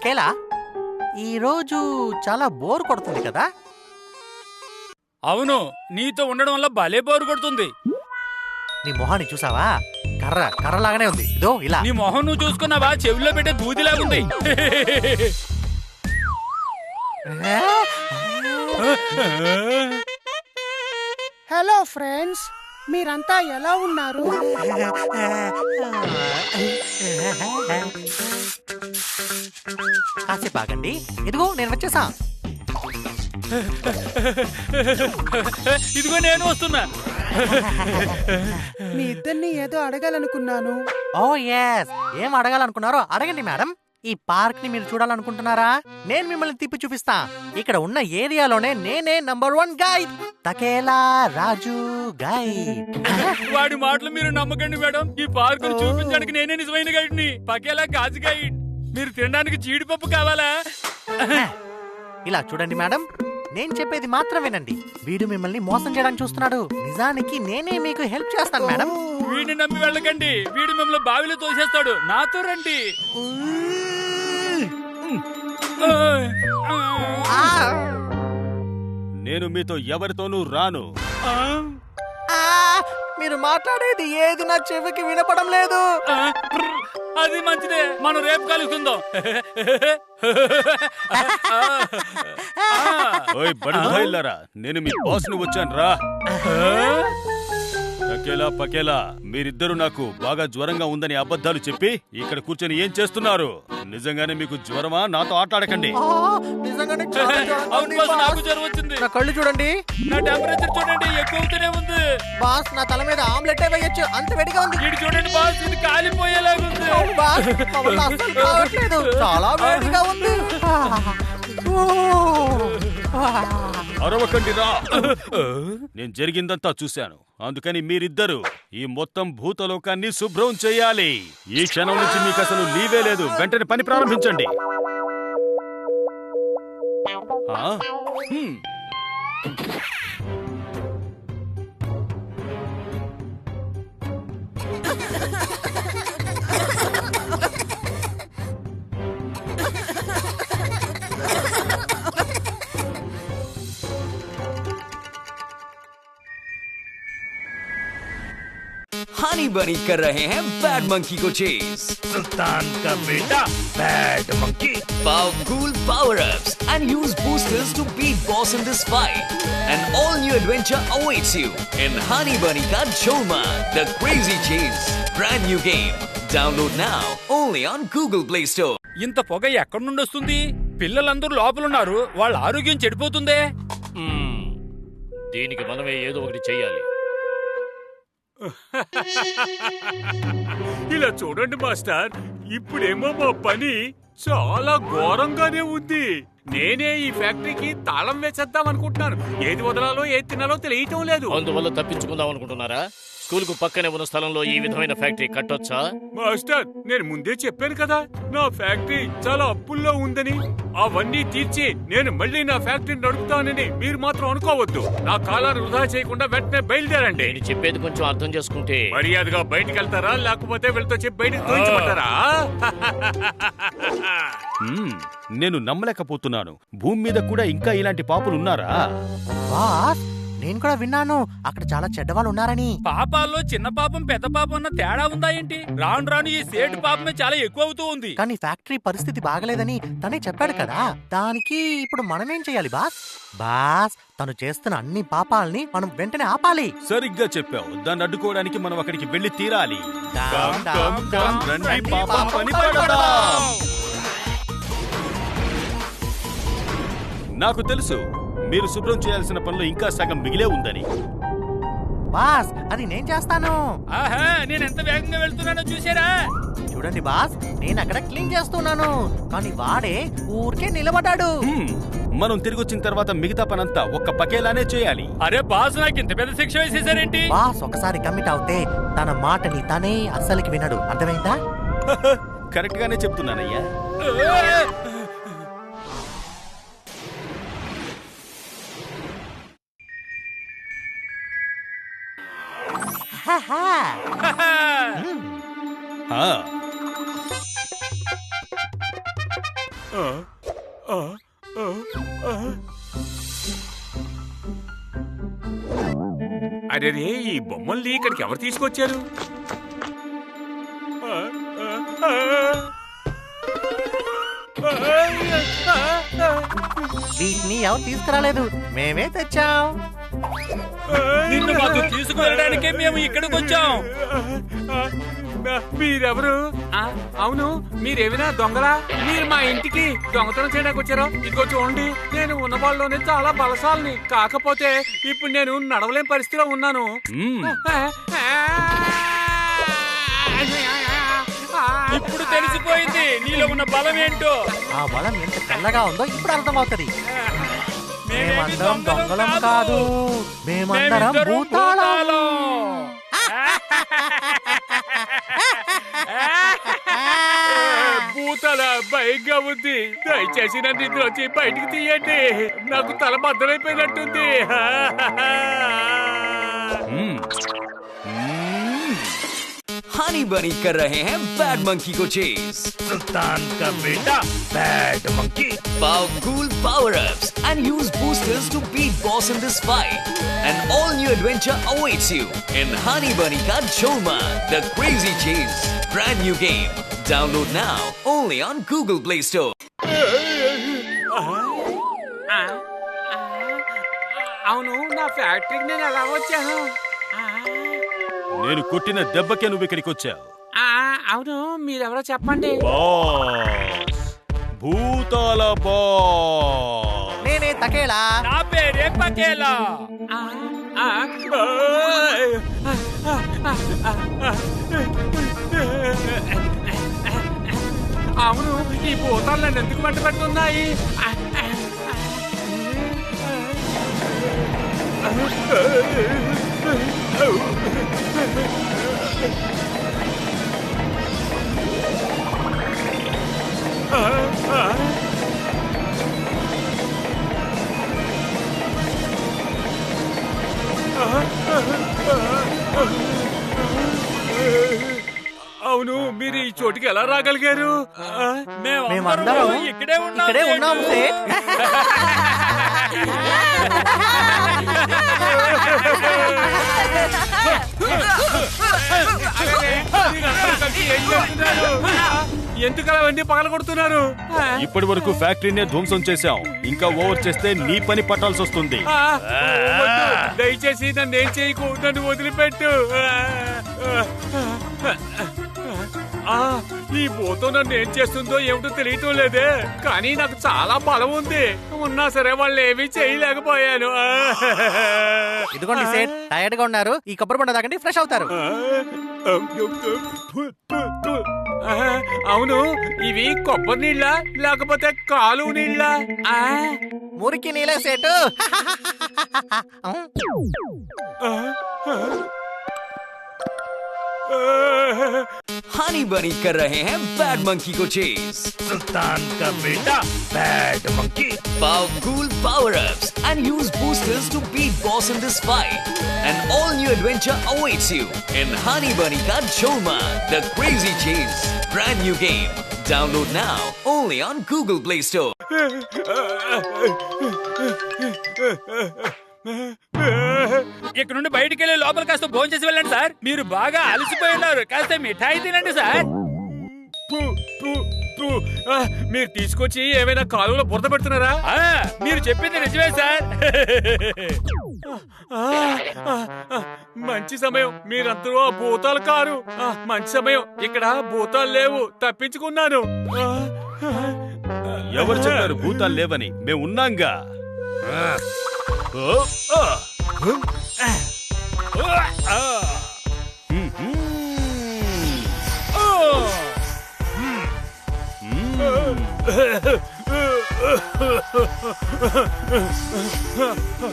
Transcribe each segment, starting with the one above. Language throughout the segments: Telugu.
పకేలా ఈరోజు చాలా బోర్ కొడుతుంది కదా? అవును, నీతో ఉండడం వల్ల భలే బోరు కొడుతుంది. నీ మొహాన్ని చూసావా? కర్రలాగానే ఉంది. ఇదో ఇలా. నీ మొహం నువ్వు చూసుకున్నావా? చెవిలో పెట్టే దూదిలాగుంది. హలో ఫ్రెండ్స్, మీరంతా ఎలా ఉన్నారు? కాసేపు ఆగండి, ఇదిగో నేను వచ్చేసా. ఇదిగో నేను వస్తున్నా. మీ ఇద్దరిని ఏదో అడగాలనుకున్నాను. ఓ ఎస్, ఏం అడగాలనుకున్నారో అడగండి మేడం. ఈ పార్క్ ని మీరు చూడాలనుకుంటున్నారా? నేను మిమ్మల్ని తిప్పి చూపిస్తా. ఇక్కడ ఉన్న ఏరియాలోనే నేనే #1 గైడ్, తకేలా రాజు గైడ్. వాడి మాటలు మీరు నమ్మకండి మేడం. ఈ పార్క్ చూపించడానికి నేనే నిజమైన గైడ్ ని, పకేలా గాజు గైడ్. మీరు తినడానికి జీడిపప్పు కావాలా? ఇలా చూడండి మేడం, నేను చెప్పేది మాత్రం వినండి. వీడు మిమ్మల్ని మోసం చేయడానికి చూస్తున్నాడు. నిజానికి నేనే మీకు హెల్ప్ చేస్తాను మేడం. వీడిని నమ్మి వెళ్ళకండి, వీడు మిమ్మల్ని బావిలో తోసేస్తాడు. నాతో రండి. నేను మీతో ఎవరితోనూ రాను. మీరు మాట్లాడేది ఏది నా చెవికి వినపడం లేదు. అది మంచిదే, మనం రేపు కలుసుకుందాం. ఓయ్ బడుదాయిల్లారా, నేను మీ బాస్ ని వచ్చాను రా. పకేలా పకేలా, మీరిద్దరు నాకు బాగా జ్వరంగా ఉందని అబద్ధాలు చెప్పి ఇక్కడ కూర్చొని ఏం చేస్తున్నారు? నిజంగానే మీకు జ్వరమా? నాతో ఆటాడకండి. నాకు జ్వరం వచ్చింది. నా కళ్ళు చూడండి, నా టెంపరేచర్ చూడండి, ఎక్కువగానే ఉంది. బాస్, నా తల మీద ఆమ్లెట్ వేయొచ్చు, అంత వేడిగా ఉంది. ఇది చూడండి బాస్, ఇది కాలిపోయేలాగుంది. బాస్, నా వల్ల అస్సలు కావట్లేదు, చాలా వేడిగా ఉంది. అరవకండి రా. నేను జరిగిందంతా చూశాను, అందుకని మీరిద్దరు ఈ మొత్తం భూతలోకాన్ని శుభ్రం చేయాలి. ఈ క్షణం నుంచి మీకు అసలు లీవే లేదు. వెంటనే పని ప్రారంభించండి. हनी बनी कर रहे हैं बैड मंकी को चेस। सुल्तान का बेटा bad monkey. Powerful power-ups and use boosters to beat boss in this fight. An all-new adventure awaits you in Honey Bunny Ka Cholma, The Crazy Chase. Brand new game. Download now only on Google Play Store. ఇంత పొగ ఎక్కడి నుండి వస్తుంది? పిల్లలందరూ లోపలున్నారు, వాళ్ళ ఆరోగ్యం చెడిపోతుందే. దీనికి మనమే ఏదో ఒకటి చెయ్యాలి. ఇలా చూడండి మాస్టర్, ఇప్పుడేమో మా పని చాలా ఘోరంగానే ఉంది. నేనే ఈ ఫ్యాక్టరీకి తాళం వేసేద్దాం అనుకుంటున్నాను. ఏది వదలాలో ఏది తినాలో తెలియటం లేదు. అందువల్ల తప్పించుకుందాం అనుకుంటున్నారా? స్కూల్ కు పక్కనే ఉన్న స్థలంలో ఈ విధమైన ఫ్యాక్టరీ కట్టొచ్చా? మాస్టర్, నేను ముందే చెప్పాను కదా, నా ఫ్యాక్టరీ చాలా అప్పుల్లో ఉందని. అవన్నీ తీర్చి నేను మళ్ళీ నా ఫ్యాక్టరీని నడుపుతానని మీరు మాత్రం అనుకోవద్దు. నా కాలాన్ని వృధా చేయకుండా వెంటనే బయలుదేరండి. నేను చెప్పేది కొంచెం అర్థం చేసుకుంటే. మర్యాదగా బయటికి వెళ్తారా, లేకపోతే వీళ్ళతో చెప్పి బయటికి తోయించమంటారా? నేను నమ్మలేకపోతున్నాను. భూమి మీద కూడా ఇంకా ఇలాంటి పాపులున్నారా? బాస్, నేను కూడా విన్నాను అక్కడ చాలా చెడ్డవాళ్ళు ఉన్నారని. పాపాల్లో చిన్న పాపం పెద్ద పాపం అన్న తేడా ఉందా ఏంటి? రాను రాను ఈ సేటు పాపమే చాలా ఎక్కువ అవుతూ ఉంది. కానీ ఫ్యాక్టరీ పరిస్థితి బాగలేదని తనే చెప్పాడు కదా, దానికి ఇప్పుడు మనమేం చేయాలి బాస్? బాస్, తను చేస్తున్న అన్ని పాపాలని మనం వెంటనే ఆపాలి. సరిగ్గా చెప్పావు. దాన్ని అడ్డుకోవడానికి మనం అక్కడికి వెళ్లి తీరాలి. రండి, పాపం పని పడదాం. నాకు తెలుసు మీరు శుభ్రం చేయాల్సిన పనులు ఇంకా సగం మిగిలే ఉందని. బాస్, అది నేను చేస్తాను. ఆహా, నేను ఎంత వేగంగా వెళ్తున్నానో చూసారా? చూడండి బాస్, నేను అక్కడ క్లీన్ చేస్తున్నాను, కానీ వాడే ఊరికే నిలబడ్డాడు. మనం తిరిగి వచ్చిన తర్వాత మిగతా పనంతా ఒక్క పకేలానే చేయాలి. అరే బాస్, నాకు ఇంత పెద్ద శిక్ష వేసేసారేంటి? బాస్ ఒకసారి కమిట్ అవుతే తన మాటని తనే అస్సలకి వినడు, అర్థమైందా? కరెక్ట్ గానే చెప్తున్నానయ్యా. అరే రే, ఈ బొమ్మల్ని ఇక్కడికి ఎవరు తీసుకొచ్చారు? వీటిని ఎవరు తీసుకురాలేదు, మేమే తెచ్చాం. నిన్ను మాకు తీసుకువెళ్ళడానికే మేము ఇక్కడికి వచ్చాం. మీరెవరు? అవును, మీరేమైనా దొంగలా? మీరు మా ఇంటికి దొంగతనం చేయడానికి వచ్చారో? ఇదిగో చూడండి, నేను ఉన్న వాళ్ళలోనే చాలా బలశాలని. కాకపోతే ఇప్పుడు నేను నడవలేని పరిస్థితిలో ఉన్నాను. ఇప్పుడు తెలిసిపోయింది నీలో ఉన్న బలం ఏంటో. ఆ బలం ఎంత తెల్లగా ఉందో ఇప్పుడు అర్థమవుతుంది. మేమేమి మేమందరం దొంగలం కాదు, మేమందరం మేమిద్దరం భూతాలం. భూతాల భయంగా ఉంది. దయచేసి నన్ను ఇందులోంచి బయటికి తీయండి. నాకు తల బద్దలైపోయినట్టుంది. हनी बनी कर रहे हैं बैड मंकी को चेस। సుల్తాన్ కా బేటా bad monkey. Powerful power-ups and use boosters to beat boss in this fight. An all-new adventure awaits you in Honey Bunny Ka Cholma, The Crazy Chase. Brand new game. Download now only on Google Play Store. అవును, నా ఫ్యాక్టరీకి నేను ఎలా వచ్చాను? నేను కొట్టిన దెబ్బకే నువ్వు ఇక్కడికి వచ్చావు. అవును, మీరెవరో చెప్పండి. బాస్, భూతాల బాస్. నేనే తకేలా. నా పేరే పకేలా. అవును, ఈ భూతాలు నన్ను ఎందుకు మంట పెట్టున్నాయి? అవును, మీరు ఈ చోటికి ఎలా రాగలిగారు? మేమందరం ఇక్కడే ఉన్నాం సేట్. ఎందుకు అవన్నీ పగల కొడుతున్నారు? ఇప్పటి వరకు ఫ్యాక్టరీనే ధ్వంసం చేశాం. ఇంకా ఓవర్ చేస్తే నీ పని పట్టాల్సి వస్తుంది. దయచేసి నన్ను ఏం చేయకు, నన్ను వదిలిపెట్టు. ఈ భూతం నన్ను ఏం చేస్తుందో ఏమిటో తెలియటం లేదే, కానీ నాకు చాలా బలం ఉంది. ఉన్నా సరే వాళ్ళు ఏమీ చేయలేకపోయాను. ఇదిగోండి సేట్, టైర్డ్ గా ఉన్నారు, ఈ కొబ్బరి బండ తాగండి, ఫ్రెష్ అవుతారు. అవును, ఇవి కొబ్బరి నీళ్ళ లేకపోతే కాలువ నీళ్ళ? మురికి నీలే సేటు. हनी बनी कर रहे हैं बैड मंकी को चेस। సుల్తాన్ కా బేటా bad monkey. Powerful power-ups and use boosters to beat boss in this fight. An all-new adventure awaits you in Honey Bunny Ka Cholma, The Crazy Chase. Brand new game. Download now only on Google Play Store. ఇక్కడ నుండి బయటికి వెళ్ళి లోపల కాస్త భోజనం చేసి వెళ్ళండి సార్. మీరు బాగా అలసిపోయినారు, కాస్త మిఠాయి తినండి సార్. మీరు తీసుకొచ్చి ఏమైనా కాలువలో బురద పెడుతున్నారా? మీరు చెప్పింది నిజమే సార్. మంచి సమయం, మీరందరూ ఆ భూతాలు కారు. మంచి సమయం, ఇక్కడ భూతాలు లేవు, తప్పించుకున్నాను. ఎవరు చెప్పారు భూతాలు లేవని? మేము ఉన్నాంగా.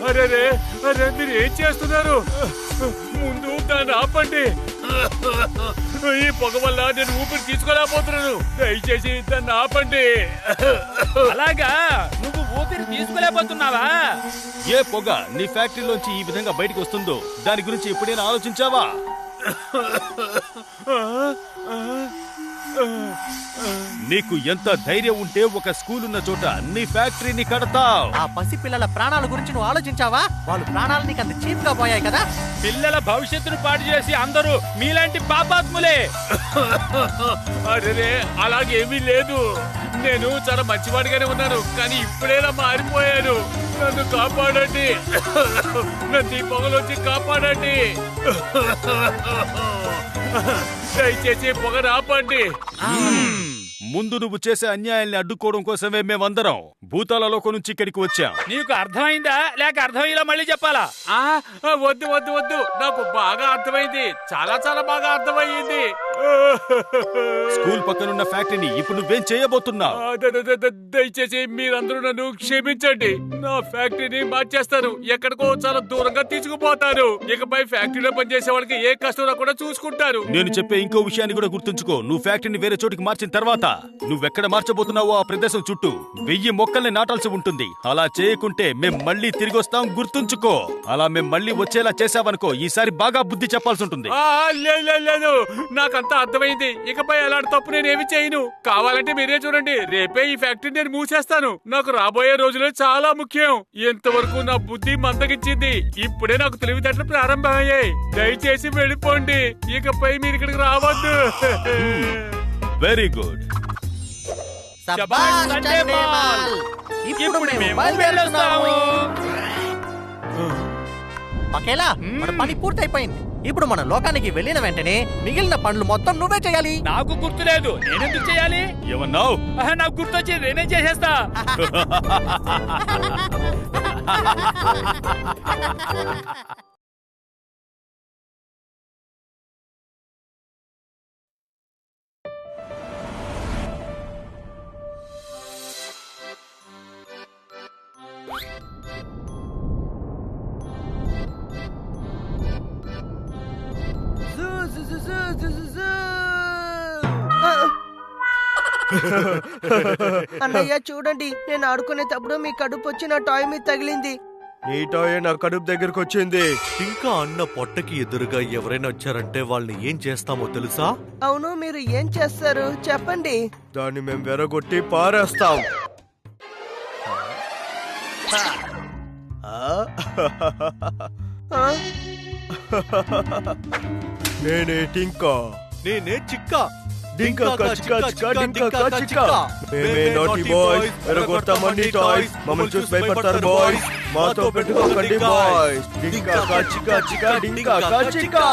అరే అరే, మీరు ఏం చేస్తున్నారు? ముందు దాన్ని ఆపండి. ఈ పొగ వల్ల నేను ఊపిరి తీసుకోలేకపోతున్నాను. దయచేసి దాన్ని ఆపండి. అలాగా, నువ్వు ఊపిరి తీసుకోలేకపోతున్నావా? ఏ పొగ నీ ఫ్యాక్టరీలోంచి ఈ విధంగా బయటకు వస్తుందో దాని గురించి ఎప్పుడైనా ఆలోచించావా? నీకు ఎంత ధైర్యం ఉంటే ఒక స్కూల్ ఉన్న చోట నీ ఫ్యాక్టరీని కడతావు. ఆ పసి పిల్లల ప్రాణాల గురించి నువ్వు ఆలోచించావా? వాళ్ళు ప్రాణాలు నీకు అంత చీప్ గా పోయాయి కదా. పిల్లల భవిష్యత్తును పాడు చేసి అందరూ మీలాంటి పాపాత్ములే. అరే అలాగేమీ లేదు. నేను చాలా మంచివాడిగానే ఉన్నాను, కానీ ఇప్పుడేలా మారిపోయాను. నన్ను కాపాడండి. నన్ను ఈ పొగలోంచి కాపాడండి. దయచేసి పొగ ఆపండి. ముందు నువ్వు చేసే అన్యాయాల్ని అడ్డుకోవడం కోసమే మేమందరం భూతాల లోకం నుంచి ఇక్కడికి వచ్చాం. నీకు అర్థమైందా లేక అర్థమయ్యేలా మళ్ళీ చెప్పాలా? వద్దు వద్దు వద్దు, నాకు బాగా అర్థమైంది. చాలా చాలా బాగా అర్థమయ్యింది. స్కూల్ పక్కనున్న ఫ్యాక్టరీని ఇప్పుడు నువ్వేం చేయబోతున్నావు? దయచేసి మీరందరూ నన్ను క్షమించండి. నా ఫ్యాక్టరీని మార్చేస్తాను, ఎక్కడికో చాలా దూరంగా తీసుకుపోతాను. ఇకపై ఫ్యాక్టరీలో పనిచేసే వాళ్ళకి ఏ కష్టం రాకుండా చూసుకుంటారు. నేను చెప్పే ఇంకో విషయాన్ని కూడా గుర్తుంచుకో. నువ్వు ఫ్యాక్టరీని వేరే చోటికి మార్చిన తర్వాత నువ్వెక్కడ మార్చబోతున్నావో ఆ ప్రదేశం చుట్టూ 1000 మొక్కల్ని నాటాల్సి ఉంటుంది. అలా చేయకుంటే మేం మళ్ళీ తిరిగి వస్తాం, గుర్తుంచుకో. అలా మేం మళ్ళీ వచ్చేలా చేసావనుకో, ఈసారి బాగా బుద్ధి చెప్పాల్సి ఉంటుంది. లేదు, నాకంతా అర్థమైంది. ఇకపై అలాంటి తప్పు నేనేమి చేయను. కావాలంటే మీరే చూడండి, రేపే ఈ ఫ్యాక్టరీ నేను మూసేస్తాను. నాకు రాబోయే రోజులే చాలా ముఖ్యం. ఎంతవరకు నా బుద్ధి మందగించింది. ఇప్పుడే నాకు తెలివితేటలు ప్రారంభమయ్యాయి. దయచేసి వెళ్ళిపోండి. ఇకపై మీరు ఇక్కడికి రావద్దు. Very good. శభాష్ చండేమాల్. ఇప్పుడు మేము బయలుదేరుతున్నాము. పకేలా, మన పని పూర్తయిపోయింది. ఇప్పుడు మన లోకానికి వెళ్ళిన వెంటనే మిగిలిన పనులు మొత్తం నువ్వే చేయాలి. నాకు గుర్తులేదు, నేనెందుకు చేయాలి? ఏమన్నావు? నాకు గుర్తొచ్చి నేనే చేసేస్తా. అన్నయ్య చూడండి, నేను ఆడుకునేటప్పుడు మీ కడుపు వచ్చి నా టాయ్ మీద తగిలింది. నీ టాయ్ నా కడుపు దగ్గరకు వచ్చింది. ఇంకా అన్న పొట్టకి ఎదురుగా ఎవరైనా వచ్చారంటే వాళ్ళని ఏం చేస్తామో తెలుసా? అవును, మీరు ఏం చేస్తారు చెప్పండి. దాన్ని మేము వెరగొట్టి పారేస్తాం. నేనే టింకా. నేనే చిక్కా. డింకా కచికా చికా డింకా కచికా. మేమే నాటి బాయ్స్, వెరగొడతామన్ని టాయ్స్. మమ్మల్ని చూసి భయపడతారు బాయ్స్, మాతో పెట్టుకోకండి బాయ్స్. డింకా కచికా చికా డింకా కచికా.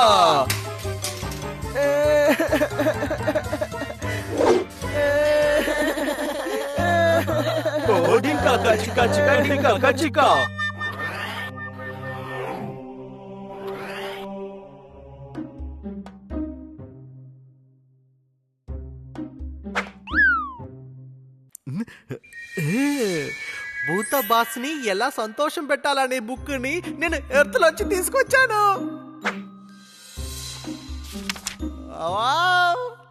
ఓ డింకా కచికా చికా డింకా కచికా. భూత బాస్ ని ఎలా సంతోషం పెట్టాలనే బుక్ ని నేను ఎర్త్ లోంచి తీసుకొచ్చాను.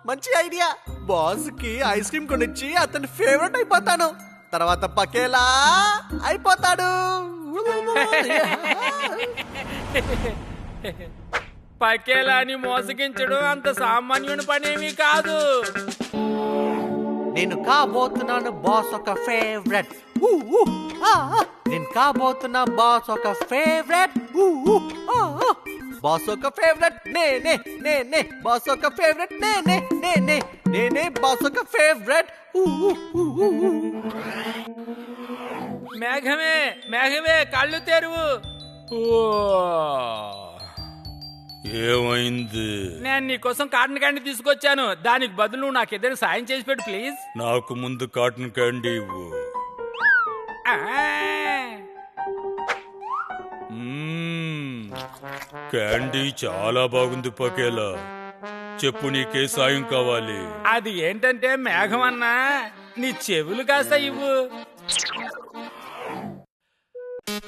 మంచి ఐడియా. బాస్ కి ఐస్ క్రీమ్ కొనిచ్చి అతని ఫేవరెట్ అయిపోతాను. తర్వాత పకేలా అయిపోతాడు. పకేలాని మోసగించడం అంత సామాన్యుని పనేమీ కాదు. నేను కాబోతున్నాను బాస్ ఒక ఫేవరెట్. నేను కాబోతున్నా బాస్ ఒక ఫేవరెట్. బాస్ ఒక ఫేవరెట్ నేనే నేనే. బాస్ ఒక ఫేవరెట్ నేనే నేనే నేనే. బాస్ ఒక ఫేవరెట్. మేఘమే మేఘమే కళ్ళు తెరువు. ఏమైంది? నేను నీకోసం కాటన్ క్యాండీ తీసుకొచ్చాను. దానికి బదులు నువ్వు నాకు ఏదైనా సాయం చేసి పెట్టు ప్లీజ్. నాకు ముందు కాటన్ క్యాండీ ఇవ్వు. క్యాండీ చాలా బాగుంది పకేలా. చెప్పు, నీకే సాయం కావాలి? అది ఏంటంటే మేఘం అన్నా, నీ చెవులు కాస్త ఇవ్వు.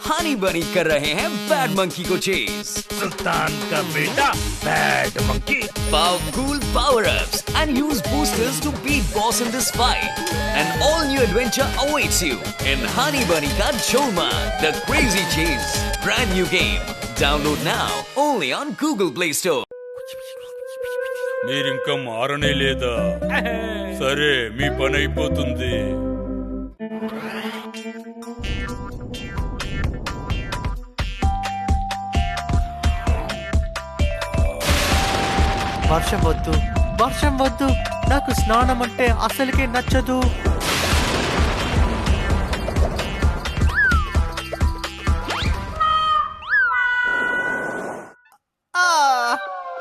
हनी बनी कर रहे हैं बैड मंकी को चेस. सुल्तान का बेटा bad monkey. Powerful power-ups and use boosters to beat boss in this fight. An all-new adventure awaits you in Honey Bunny Ka Cholma, The Crazy Chase. Brand new game. Download now only on Google Play Store. మీరింకా మారనే లేదా? సరే, మీ పని అయిపోతుంది. వర్షం వద్దు, వర్షం వద్దు. నాకు స్నానం అంటే అసలుకే నచ్చదు.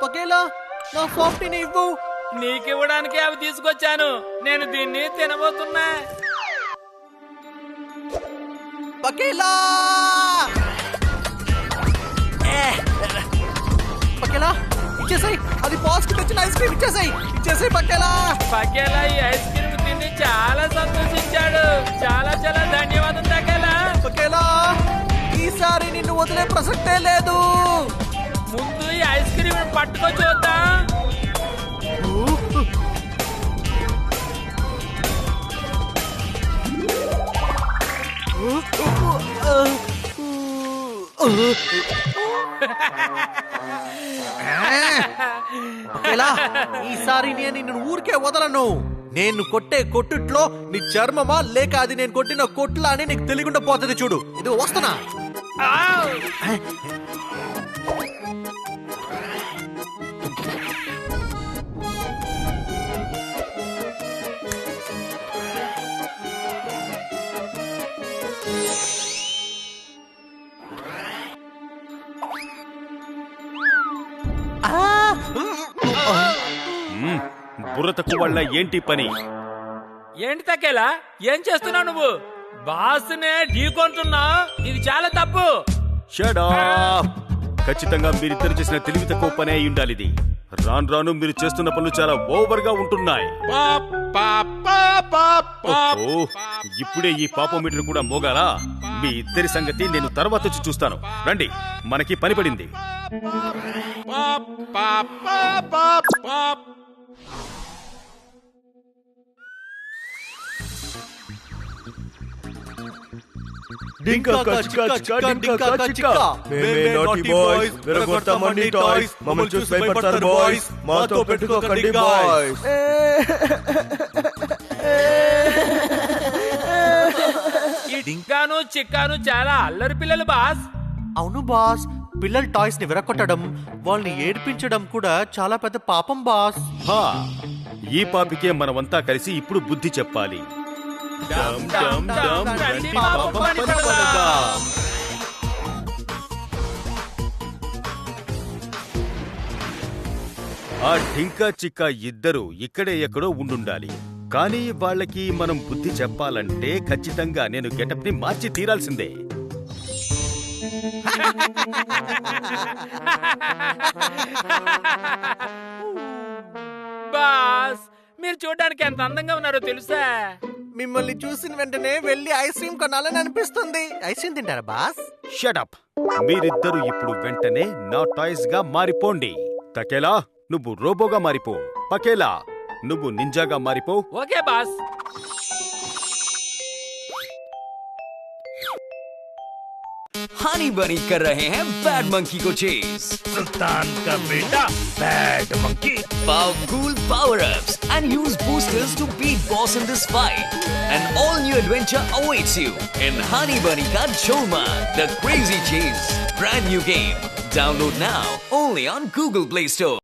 పకేలా, నా సాఫ్ట్ని ఇవ్వు. నీకివ్వడానికి అవి తీసుకొచ్చాను. నేను దీన్ని తినబోతున్నా. పకేలా, పకేలా ఇచ్చేసాయి. అది బాస్ కి తెచ్చిన ఐస్ క్రీమ్ ఇచ్చేసాయి. ఇచ్చేసాయి పకేలా. పకేలా ఈ ఐస్ క్రీమ్ తిని చాలా సంతోషించాడు. చాలా చాలా ధన్యవాదం పకేలా. పకేలా, ఈసారి నిన్ను వదిలే ప్రసక్తే లేదు. ముందు ఈ ఐస్ క్రీమ్ పట్టుకో చూద్దాం. ఈసారి నేను నిన్ను ఊరికే వదలను. నేను కొట్టే కొట్టుట్లో నీ చర్మమా లేక అది నేను కొట్టిన కొట్లా అని నీకు తెలియకుండా పోతుంది. చూడు, ఇది వస్తున్నా. బుర్ర తక్కువ వాళ్ళ ఏంటి పని? ఏంటి తకేలా, ఏం చేస్తున్నావు నువ్వు? బాస్నే ఢీకొంటున్నా. ఇది చాలా తప్పు. Shut up. ఖచ్చితంగా మీరిద్దరు చేసిన తెలివి తక్కువ పని అయి ఉండాలి. ఇది రాను రాను మీరు చేస్తున్న పనులు చాలా ఓవర్ గా ఉంటున్నాయి. ఓహో, ఇప్పుడే ఈ పాపోమీటర్ కూడా మోగాలా? మీ ఇద్దరి సంగతి నేను తర్వాత వచ్చి చూస్తాను. రండి, మనకి పని పడింది. డింకా చికా చికా డింకా చికా. మేమే నాటి బాయ్స్, విరగొడతామన్ని టాయ్స్. మమ్మల్ని చూసి భయపడతారు బాయ్స్, మాతో పెట్టుకోకండి బాయ్స్. ఈ డింకాను చిక్కాను చాలా అల్లరి పిల్లలు బాస్. అవును బాస్, పిల్లల టాయ్స్ ని విరగొట్టడం, వాళ్ళని ఏడిపించడం కూడా చాలా పెద్ద పాపం బాస్. హా, ఈ పాపికే మనమంతా కలిసి ఇప్పుడు బుద్ధి చెప్పాలి. డమ్ డమ్ డమ్ రండి పాపం పని పడదాం. ఆ డింకా చిక్కా ఇద్దరు ఇక్కడే ఎక్కడో ఉండుండాలి. కానీ వాళ్ళకి మనం బుద్ధి చెప్పాలంటే ఖచ్చితంగా నేను గెటప్ ని మార్చి తీరాల్సిందే. బాస్, మీరు చూడడానికి ఎంత అందంగా ఉన్నారో తెలుసా? మిమ్మల్ని చూసిన వెంటనే వెళ్ళి ఐస్ క్రీమ్ కొనాలని అనిపిస్తుంది. ఐస్ క్రీమ్ తింటారా బాస్? Shut up. మీరిద్దరూ ఇప్పుడు వెంటనే నా టాయ్స్ గా మారిపోండి. తకేలా, నువ్వు రోబోగా మారిపో. పకేలా, నువ్వు నింజాగా మారిపో. Okay boss. हनी बनी कर रहे हैं बैड मंकी को चेज. सुल्तान का बेटा bad monkey. Powerful power-ups and use boosters to beat boss in this fight. An all-new adventure awaits you in Honey Bunny Ka Cholma, The Crazy Chase. Brand new game. Download now only on Google Play Store.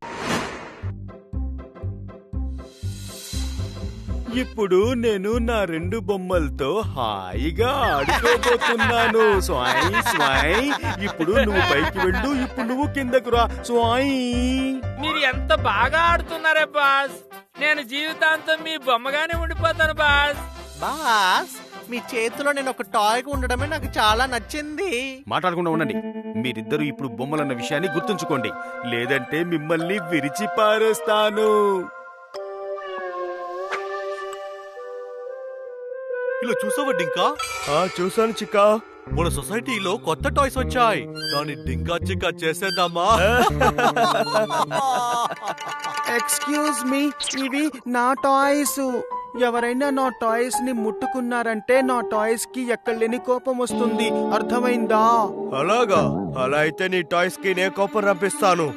ఇప్పుడు నేను నా రెండు బొమ్మలతో హాయిగా ఆడుకోబోతున్నాను. స్వాయ్ స్వాయ్. ఇప్పుడు నువ్వు పైకి వెళ్ళు, ఇప్పుడు నువ్వు కిందకు రా. స్వాయ్. మీరు ఎంత బాగా ఆడుతున్నారే బాస్. నేను జీవితాంతం మీ బొమ్మగానే ఉండిపోతాను బాస్. బాస్, మీ చేతిలో నేను ఒక టాయ్గా ఉండడమే నాకు చాలా నచ్చింది. మాట్లాడకుండా ఉండండి. మీరిద్దరూ ఇప్పుడు బొమ్మలన్న విషయాన్ని గుర్తుంచుకోండి, లేదంటే మిమ్మల్ని విరిచి పారేస్తాను. ఇలా చూసావా డింకా? చూసాను చిక్కా. మన సొసైటీలో కొత్త టాయ్స్ వచ్చాయి. దాన్ని డింకా చిక్కా చేసేద్దామా? ఎక్స్క్యూజ్ మీ, ఇవి నా టాయ్స్. ఎవరైనా నా టాయ్స్ ని ముట్టుకున్నారంటే నా టాయ్స్ కి ఎక్కడలేని కోపం వస్తుంది. అర్థమైందా? అలాగా? అలా అయితే నీ టాయ్స్ కి నేను కోపం రప్పిస్తాను.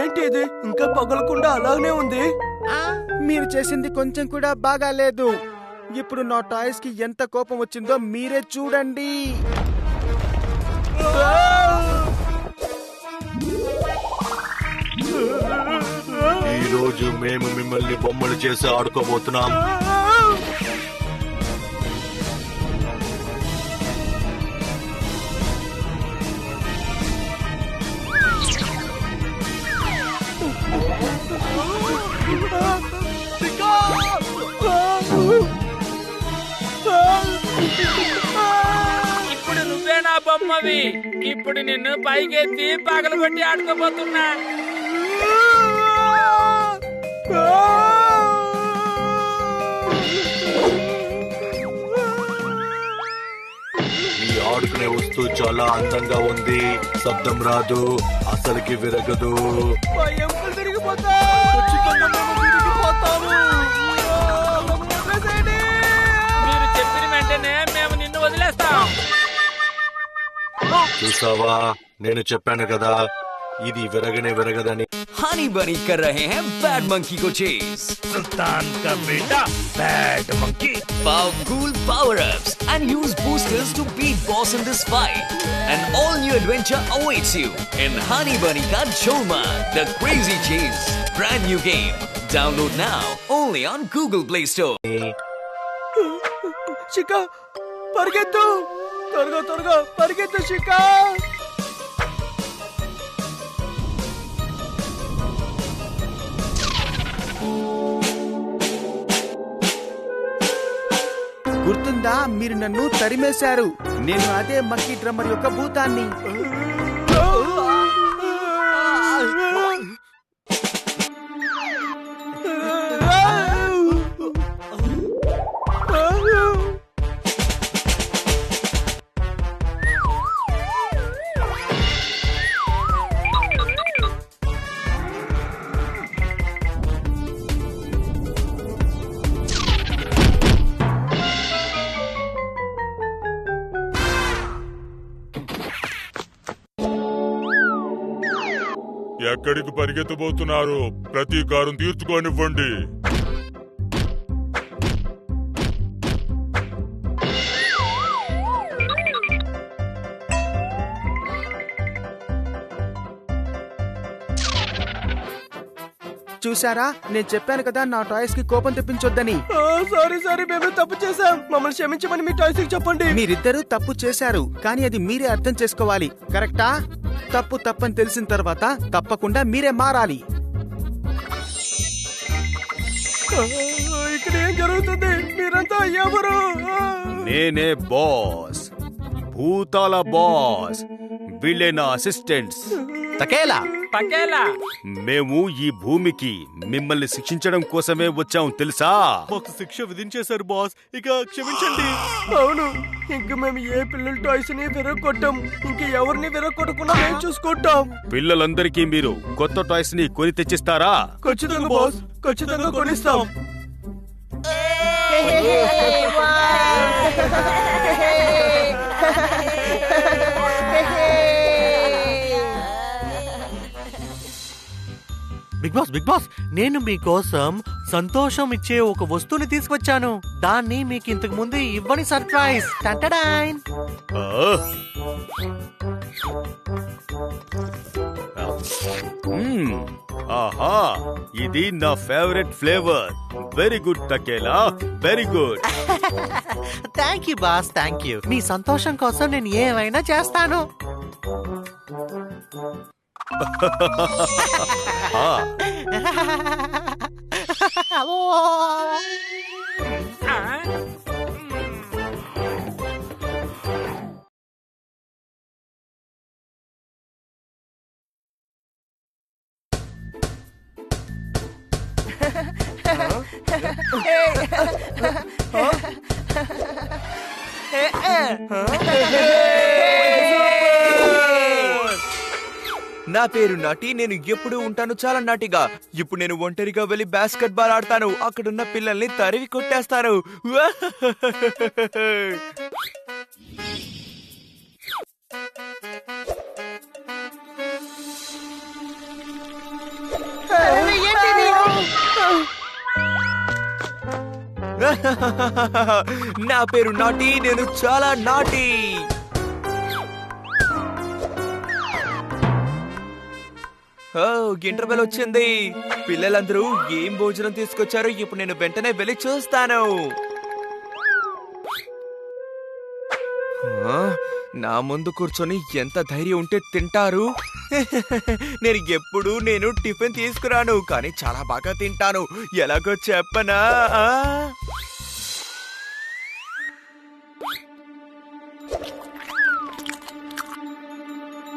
ఏంటి ఇది ఇంకా పగలకుండా అలాగనే ఉంది? మీరు చేసింది కొంచెం కూడా బాగాలేదు. ఇప్పుడు నా టాయ్స్ కి ఎంత కోపం వచ్చిందో మీరే చూడండి. ఈ రోజు మేము మిమ్మల్ని బొమ్మలు చేసి ఆడుకోబోతున్నాం. ఇప్పుడు నువ్వే నా బొమ్మవి. ఇప్పుడు నిన్ను పైకెత్తి పగలగొట్టి ఆడుకోబోతున్నా. ఈ ఆడుకునే వస్తువు చాలా అందంగా ఉంది. శబ్దం రాదు, అసలుకి విరగదు. మీరు చెప్పిన వెంటనే మేము నిన్ను వదిలేస్తాం. చూసావా, నేను చెప్పాను కదా ఇది విరగదని. हनी बनी कर रहे हैं बैड मंकी को चेस. सुल्तान का बेटा bad monkey. Powerful power-ups and use boosters to beat boss in this fight. An all-new adventure awaits you in Honey Bunny Ka Cholma, The Crazy Chase. Brand new game. Download now only on Google Play Store. చికా పరిగెత్తు, త్వరగా పరిగెత్తు చికా. గుర్తుందా, మీరు నన్ను తరిమేశారు. నేను అదే మక్కీ డ్రమ్మర్ యొక్క భూతాన్ని. ఎక్కడికి పరిగెత్తబోతున్నారు? ప్రతీకారం తీర్చుకోనివ్వండి. చూసారా, నేను చెప్పాను కదా నా టాయ్స్ కి కోపం తెప్పించొద్దని. సారీ మేము తప్పు చేశాం. మమ్మల్ని క్షమించమని మీ టాయ్స్ కి చెప్పండి. మీరిద్దరూ తప్పు చేశారు, కానీ అది మీరే అర్థం చేసుకోవాలి. కరెక్టా? తప్పు తప్పని తెలిసిన తర్వాత తప్పకుండా మీరే మారాలి. ఇక్కడ ఏం జరుగుతుంది? మీరంతా ఎవరు? నేనే బాస్, భూతాల బాస్. వీళ్ళే నా అసిస్టెంట్స్. తకేలా పకేలా. మేము ఈ భూమికి మిమ్మల్ని శిక్షించడం కోసమే వచ్చాం తెలుసా? మాకు శిక్ష విధించేశారు బాస్, ఇక క్షమించండి. అవును, ఇంక మేము ఏ పిల్లల టాయ్స్ ని విరగొట్టాం. ఇంక ఎవరిని విరగొట్టకుండా మేము చూసుకుంటాం. పిల్లలందరికీ మీరు కొత్త టాయ్స్ ని కొని తెచ్చిస్తారా? ఖచ్చితంగా బాస్, ఖచ్చితంగా కొనిస్తాం. బిగ్ బాస్ నేను మీకోసం సంతోషం ఇచ్చే ఒక వస్తువుని తీసుకొచ్చాను. దాన్ని మీకు ఇంతకు ముందు ఇవ్వని సర్ప్రైజ్. టంటడాయ్. ఆహా, ఇది నా favourite flavour. Very good Takela, very good. Thank you boss, thank you. మీ సంతోషం కోసం నేను ఏమైనా చేస్తాను. నా పేరు నాటి. నేను ఎప్పుడు ఉంటాను చాలా నాటిగా. ఇప్పుడు నేను ఒంటరిగా వెళ్ళి బాస్కెట్ బాల్ ఆడతాను. అక్కడున్న పిల్లల్ని తరివి కొట్టేస్తాను. నా పేరు నాటి, నేను చాలా నాటి. ఇంటర్వెల్ వచ్చింది. పిల్లలందరూ ఏం భోజనం తీసుకొచ్చారో ఇప్పుడు నేను వెంటనే వెళ్ళి చూస్తాను. నా ముందు కూర్చొని ఎంత ధైర్యం ఉంటే తింటారు. నేను టిఫిన్ తీసుకురాను, కానీ చాలా బాగా తింటాను. ఎలాగో చెప్పనా?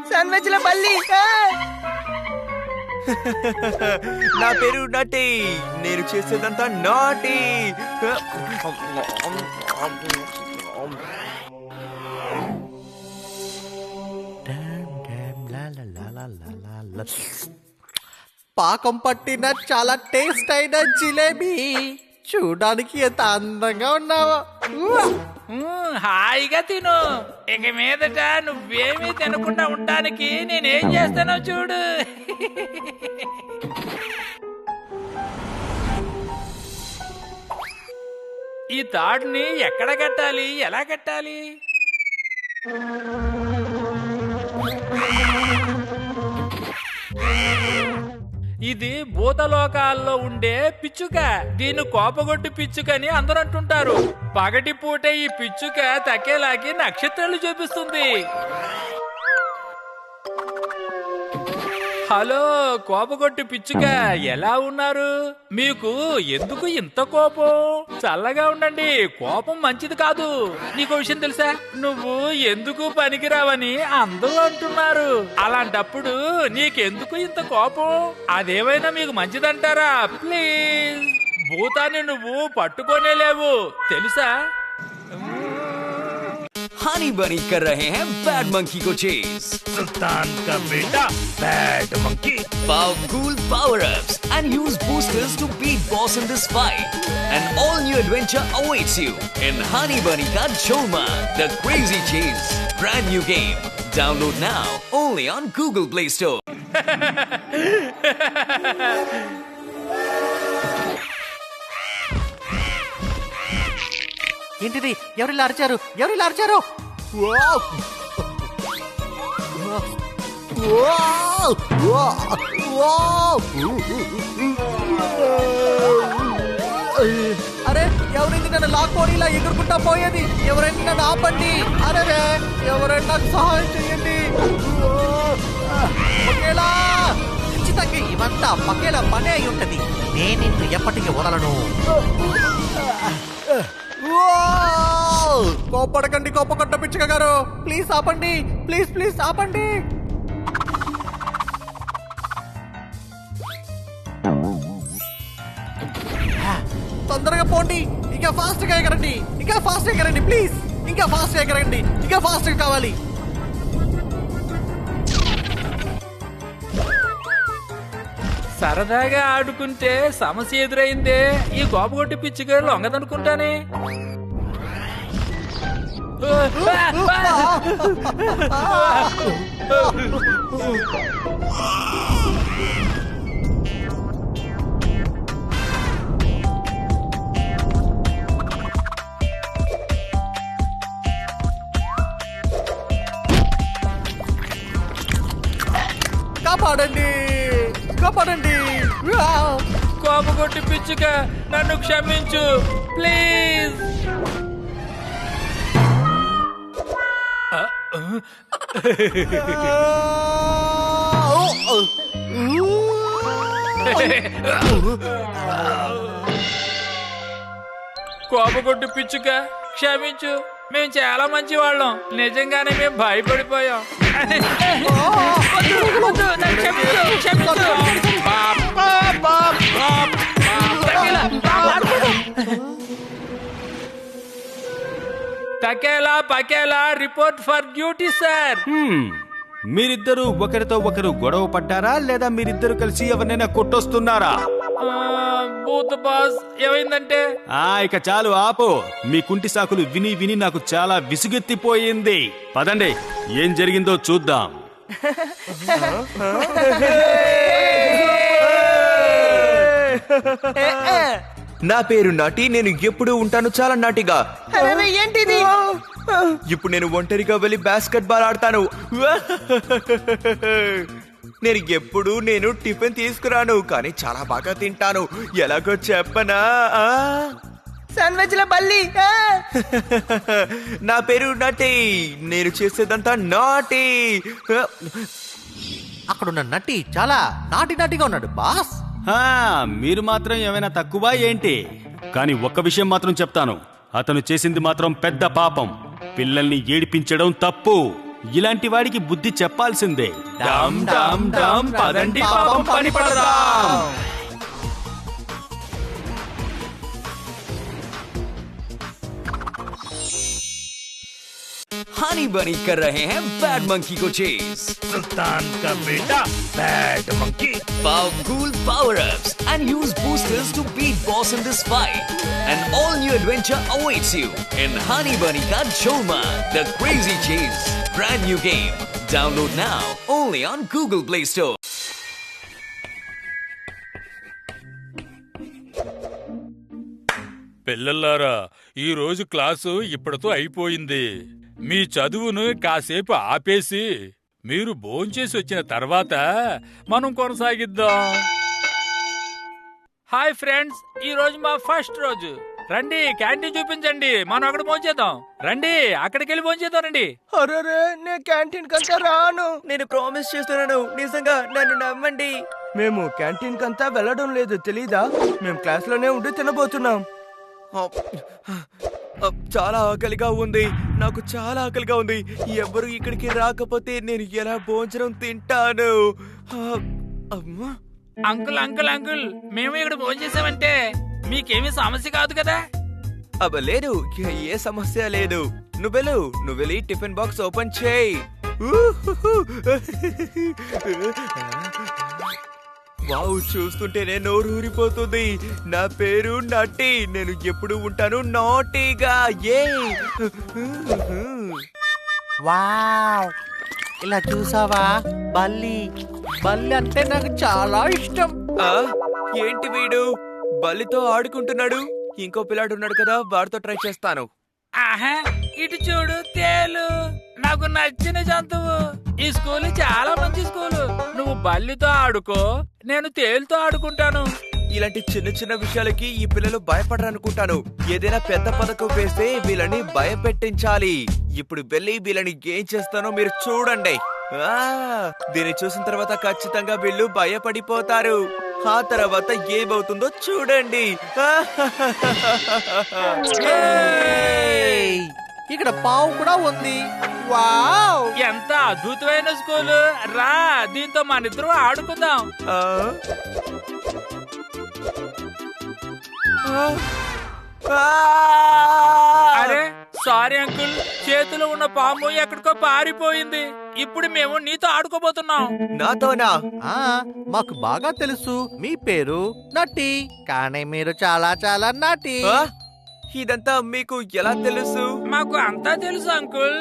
శాండ్విచ్ల బల్లి. నా పేరు నటి, నేను చేసేదంతా నాటి. పాకం పట్టిన చాలా టేస్ట్ అయిన జిలేబీ. చూడడానికి ఎంత అందంగా ఉన్నావో. హాయిగా తిను. ఇక మీదట నువ్వేమీ తినకుండా ఉండడానికి నేనేం చేస్తానో చూడు. ఈ తాడుని ఎక్కడ కట్టాలి, ఎలా కట్టాలి? ఇది భూతలోకాల్లో ఉండే పిచ్చుక. దీన్ని కోపగొట్టి పిచ్చుకని అందరూ అంటుంటారు. పగటి పూట ఈ పిచ్చుక తకేలాకి నక్షత్రాలు చూపిస్తుంది. హలో కోపగొట్టి పిచ్చుక, ఎలా ఉన్నారు? మీకు ఎందుకు ఇంత కోపం? చల్లగా ఉండండి, కోపం మంచిది కాదు. నీకు విషయం తెలుసా? నువ్వు ఎందుకు పనికిరావని అందరూ అంటున్నారు. అలాంటప్పుడు నీకెందుకు ఇంత కోపం? అదేమైనా మీకు మంచిదంటారా? ప్లీజ్, భూతాన్ని నువ్వు పట్టుకోనే లేవు తెలుసా? हनी बनी कर रहे हैं बैड मंकी को चेस. सुल्तान का बेटा bad monkey. Powerful power-ups and use boosters to beat boss in this fight. An all-new adventure awaits you in Honey Bunny Ka Cholma, The Crazy Chase. Brand new game. Download now only on Google Play Store. ఏంటిది? ఎవరిలా అరిచారు? ఎవరిలా అరిచారు? అరే ఎవరైంది నన్ను లాక్కోనిలా ఎగురుకుంటా పోయేది? ఎవరైనా నన్ను ఆపండి. అరే ఎవరైనా నాకు సహాయం చేయండి. పకేలా ఖచ్చితంగా ఇవంతా పకేలా పనే అయి ఉంటది. నేను నిన్ను ఎప్పటికీ వదలను. కోపడకండి కోపకొట్ట పిచ్చుక గారు. ప్లీజ్ ఆపండి, ప్లీజ్ ప్లీజ్ ఆపండి. తొందరగా పోండి. ఇంకా ఫాస్ట్ గా ఎగరండి, ఇంకా ఫాస్ట్ గా ఎగరండి ప్లీజ్. ఇంకా ఫాస్ట్ గా ఎగరండి, ఇంకా ఫాస్ట్ గా కావాలి. సరదాగా ఆడుకుంటే సమస్య ఎదురైందే. ఈ కోపగొట్టి పిచ్చిగా లొంగదనుకుంటానే. కాపాడండి, కాపాడండి. కోపగొట్టి పిచ్చుక, నన్ను క్షమించు ప్లీజ్. కోపగొట్టు పిచ్చుక, క్షమించు. మేము చాలా మంచి వాళ్ళం. నిజంగానే మేము భయపడిపోయాం. టకేలా పకేలా రిపోర్ట్ ఫర్ డ్యూటీ సార్. మీరిద్దరూ ఒకరితో ఒకరు గొడవ పడ్డారా, లేదా మీరిద్దరు కలిసి ఎవరినైనా కొట్టొస్తున్నారా? బూత్ బాస్, ఏమైందంటే? ఇక చాలు ఆపు. మీ కుంటి సాకులు విని విని నాకు చాలా విసుగెత్తిపోయింది. పదండి, ఏం జరిగిందో చూద్దాం. నా పేరు నాటి, నేను ఎప్పుడూ ఉంటాను చాలా నాటిగా. అరే ఏంటిది? ఇప్పుడు నేను ఒంటరిగా వెళ్ళి బాస్కెట్ బాల్ ఆడతాను. నేను టిఫిన్ తీసుకురాను, కానీ చాలా బాగా తింటాను. ఎలాగో చెప్పనా? శాండ్విచ్ లో బల్లి. నా పేరు నటి, నేను చేసేదంతా నాటి. అక్కడున్న నటి చాలా నాటిగా ఉన్నాడు బాస్. మీరు మాత్రం ఏమైనా తక్కువ ఏంటి? కానీ ఒక్క విషయం మాత్రం చెప్తాను, అతను చేసింది మాత్రం పెద్ద పాపం. పిల్లల్ని ఏడిపించడం తప్పు. ఇలాంటి వాడికి బుద్ధి చెప్పాల్సిందే. డమ్ డమ్ డమ్ పదండి పాపం పని పడదాం. हनी बनी कर रहे हैं बैड मंकी को चेस. सुल्तान का बेटा bad monkey. Powerful power-ups and use boosters to beat boss in this fight. An all-new adventure awaits you in Honey Bunny Ka Choma, The Crazy Chase. Brand new game. Download now only on Google Play Store. పిల్లలారా, ఈ రోజు క్లాసు ఇప్పటితో అయిపోయింది. మీ చదువును కాసేపు ఆపేసి మీరు భోంచేసి వచ్చిన తర్వాత మనం కొనసాగిద్దాం. హాయ్ ఫ్రెండ్స్, ఈ రోజు మా ఫస్ట్ రోజు. రండి క్యాంటీన్ చూపించండి, మనం అక్కడ భోంచేద్దాం. రండి అక్కడికి వెళ్ళి భోంచేద్దాం. రండి. అరే నేను క్యాంటీన్ కంతా రాను. నేను ప్రామిస్ చేస్తున్నాను, నిజంగా నన్ను నమ్మండి. మేము క్యాంటీన్ కంతా వెళ్ళడం లేదు, తెలీదా? మేము క్లాస్ లోనే ఉండి తినబోతున్నాం. చాలా ఆకలిగా ఉంది, నాకు చాలా ఆకలిగా ఉంది. ఎవరు ఇక్కడికి రాకపోతే నేను ఎలా భోజనం తింటాను? అమ్మా. అంకుల్ అంకుల్ అంకుల్, మేము ఇక్కడ భోంచేసామంటే మీకేమీ సమస్య కాదు కదా? లేదు, ఏ సమస్య లేదు. నువ్వు వెళ్ళి టిఫిన్ బాక్స్ ఓపెన్ చేయి. వావ్, చూస్తుంటేనే నోరు ఊరిపోతుంది. నా పేరు నటి, నేను ఎప్పుడు ఉంటాను నాటిగా. ఏ వావ్, ఇలా చూసావా? బల్లి అంటే నాకు చాలా ఇష్టం. ఏంటి వీడు బల్లితో ఆడుకుంటున్నాడు? ఇంకో పిల్లాడు ఉన్నాడు కదా, వాడితో ట్రై చేస్తాను. ఆహా, ఇటు చూడు తేలు, నాకు నచ్చిన జంతువు. ఈ స్కూల్ చాలా మంచి స్కూలు. నువ్వు బల్లితో ఆడుకో, నేను తేలుతో ఆడుకుంటాను. ఇలాంటి చిన్న చిన్న విషయాలకి ఈ పిల్లలు భయపడరనుకుంటాను. ఏదైనా పెద్ద పథకం వేస్తే వీళ్ళని భయపెట్టించాలి. ఇప్పుడు వెళ్ళి వీళ్ళని ఏం చేస్తానో మీరు చూడండి. దీన్ని చూసిన తర్వాత ఖచ్చితంగా వీళ్ళు భయపడిపోతారు. ఆ తర్వాత ఏమవుతుందో చూడండి. ఇక్కడ పావు కూడా ఉంది. వావ్, ఎంత అద్భుతమైన స్కూలు. రా, దీంతో మనిద్దరం ఆడుకుందాం. అరే సారీ అంకుల్, చేతిలో ఉన్న పాము ఎక్కడికో పారిపోయింది. ఇప్పుడు మేము నీతో ఆడుకోబోతున్నాం. నాతోనా? మాకు బాగా తెలుసు మీ పేరు నటి, కానీ మీరు చాలా చాలా నటి. ఇదంతా మీకు ఎలా తెలుసు? మాకు అంతా తెలుసు అంకుల్.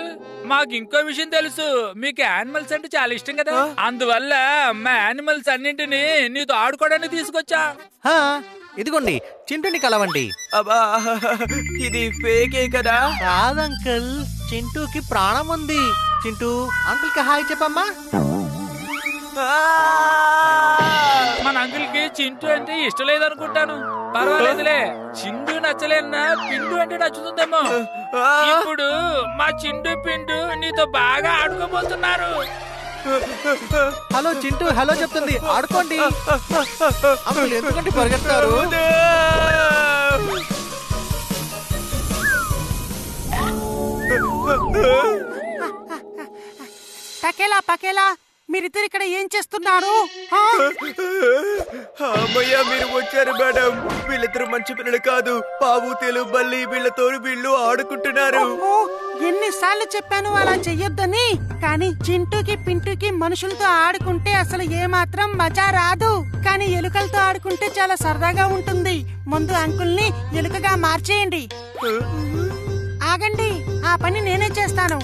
మాకు ఇంకో విషయం తెలుసు, మీకు యానిమల్స్ అంటే చాలా ఇష్టం కదా, అందువల్ల మా యానిమల్స్ అన్నింటినీ నీతో ఆడుకోవడానికి తీసుకొచ్చా. ఇదిగోండి, చింటూని కలవండి. ఇది ఫేకే కదా? కాదంకుల్, చింటూకి ప్రాణం ఉంది. చింటూ, అంకుల్ కి హాయ్ చెప్పమ్మా. మన అంకుల్ కి చింటూ అంటే ఇష్టం లేదనుకుంటాను. పర్వాలేదులే, చింటూ నచ్చలేనా పిండు అంటే నచ్చుతుందేమో. ఇప్పుడు మా చింటూ పిండు నీతో బాగా ఆడుకోబోతున్నారు. హలో చింటూ, హలో చెప్తుంది, ఆడుకోండి. అంకుల్ ఎందుకంటే పరిగెత్తారు? పకేలా మీరిద్దరు ఇక్కడ ఏం చేస్తున్నారు? అమ్మయ్య, మీరు వచ్చారు మేడం. వీళ్ళిద్దరు మంచి పిల్లలు కాదు. పావు తేలు బల్లి వీళ్ళతో వీళ్ళు ఆడుకుంటున్నారు. ఎన్నిసార్లు చెప్పాను అలా చెయ్యొద్దని. కానీ చింటూకి పింటూకి మనుషులతో ఆడుకుంటే అసలు ఏమాత్రం మజా రాదు. కానీ ఎలుకలతో ఆడుకుంటే చాలా సరదాగా ఉంటుంది. ముందు అంకుల్ని ఎలుకగా మార్చేయండి. ఆగండి, ఆ పని నేనే చేస్తాను.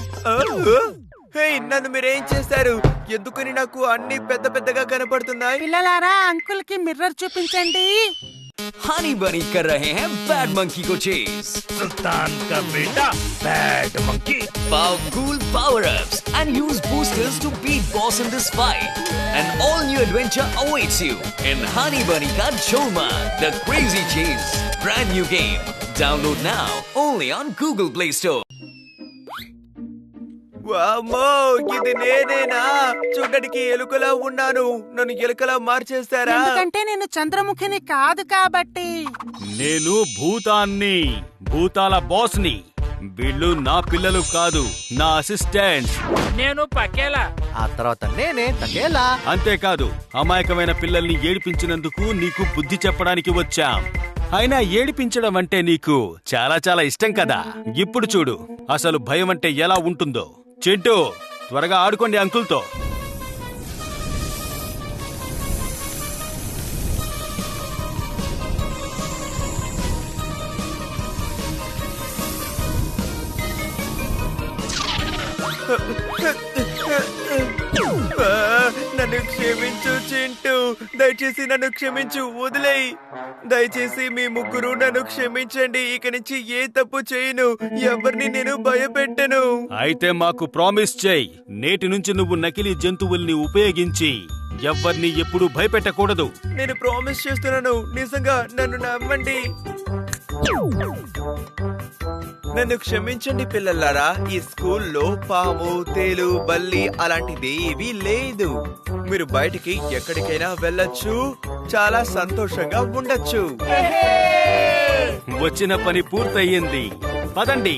నన్ను మీరేం చేస్తారు? ఎందుకని నాకు అన్ని పెద్ద పెద్దగా కనపడుతున్నాయి? పిల్లలారా, అంకుల్ కి మిర్రర్ చూపించండి. हनी बनी कर रहे हैं बैड मंकी को चेज। सुल्तान का बेटा bad monkey. Powerful power-ups and use boosters to beat boss in this fight. An all-new adventure awaits you in Honey Bunny Ka Cholma, The Crazy Chase. Brand new game. Download now only on Google Play Store. వామ్మో ఇది నేనేనా? చూడడానికి ఎలుకలా ఉన్నాను, నన్ను ఎలుకలా మార్చేస్తారా? ఎందుకంటే నేను చంద్రముఖిని కాదు కాబట్టి. నేను భూతాన్ని, భూతాల బాస్ని. వీళ్ళు నా పిల్లలు కాదు, నా అసిస్టెంట్స్. నేను పకేలా. ఆ తర్వాత నేనే తకేలా. అంతేకాదు అమాయకమైన పిల్లల్ని ఏడిపించినందుకు నీకు బుద్ధి చెప్పడానికి వచ్చాం. అయినా ఏడిపించడం అంటే నీకు చాలా చాలా ఇష్టం కదా. ఇప్పుడు చూడు అసలు భయం అంటే ఎలా ఉంటుందో. చింటూ త్వరగా ఆడుకోండి అంకుల్తో. నన్ను క్షమించు చింటూ, దయచేసి నన్ను క్షమించు, వదిలేయి. దయచేసి మీ ముగ్గురు నన్ను క్షమించండి. ఇక నుంచి ఏ తప్పు చేయను, ఎవరిని నేను భయపెట్టను. అయితే మాకు ప్రామిస్ చేయి, నేటి నుంచి నువ్వు నకిలీ జంతువుల్ని ఉపయోగించి ఎవ్వరిని ఎప్పుడూ భయపెట్టకూడదు. నేను ప్రామిస్ చేస్తున్నాను, నిజంగా నన్ను నమ్మండి. నన్ను క్షమించండి పిల్లలారా. ఈ స్కూల్లో పాము, తేలు, బల్లి అలాంటిది ఏవీ లేదు. మీరు బయటికి ఎక్కడికైనా వెళ్ళొచ్చు, చాలా సంతోషంగా ఉండొచ్చు. వచ్చిన పని పూర్తయింది, పదండి.